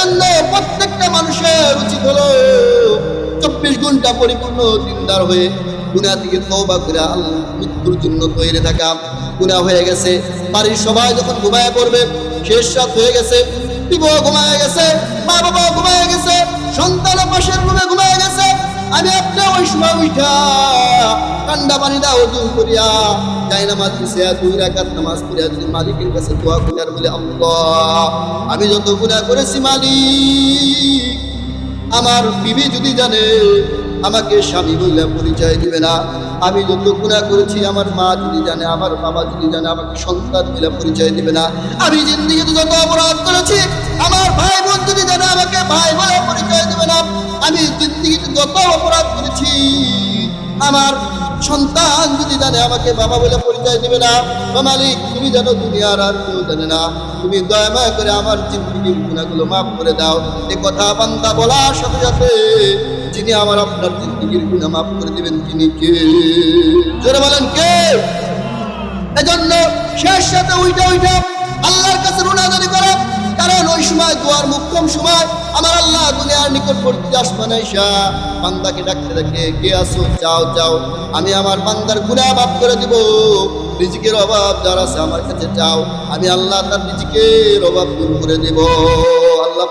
এজন্য প্রত্যেকটা মানুষের উচিত হলো 24 ঘন্টা পরিপূর্ণ দিনদার হয়ে গুনাহ থেকে তওবা করে মৃত্যুর জন্য তৈরি থাকা। গুনাহ হয়ে গেছে, বাড়ির সবাই যখন ঘুমায় পড়বে, শেষ রাত হয়ে গেছে, বিবাহ ঘুমায় গেছে, মা বাবা ঘুমায় গেছে, সন্তান পাশের রুমে ঘুমায় গেছে, আমি আপনি ওই সময় উঠা ঠান্ডা পানি দা ওযু করিয়া যাই নামাজ পড়ে 2 রাকাত নামাজ পড়ে যদি মালিকের কাছে দোয়া করি আর বলে, আল্লাহ আমি যত গুনাহ করেছি মালিক, আমার বিবি যদি জানে আমাকে স্বামী বলে পরিচয় দিবে না, আমি যত গুনাহ করেছি আমার মা যদি জানে, আমার বাবা যদি জানে আমাকে সন্তান বলে পরিচয় দিবে না, আমি জিন্দেগিতে যত অপরাধ করেছি আমার ভাই বোন যদি জানে আমাকে ভাই বলে পরিচয় দিবে না, আমি জিন্দেগিতে যত অপরাধ করেছি আমার সন্তান যদি জানে আমাকে বাবা বলে পরিচয় দিবে না। ও মালিক তুমি জানো, দুনিয়ার আর কেউ জানে না, তুমি দয়া মায়া করে আমার জিন্দেগির গুনাহগুলো মাফ করে দাও। এ কথা বান্দা বলার সাথে সাথে যিনি আমার আপনার জিন্দেগির গুনাহ মাফ করে দিবেন তিনি কে? জোরে বলেন কে? এজন্য শেষ রাতে উইঠা আল্লাহর কাছে রুনাজারি করো, কারণ ওই সময় দোয়ার মুক্ষম সময় আমার আল্লাহ দুনিয়ার নিকটবর্তী আসমানে আইসা বান্দাকে ডাকতে ডাকে, কে আসো যাও যাও, আমি আমার বান্দার গুনাহ মাফ করে দিব। রিজিকের অভাব যার আছে আমার কাছে যাও, আমি আল্লাহ তার রিজিকের অভাব দূর করে দেব। আল্লাহ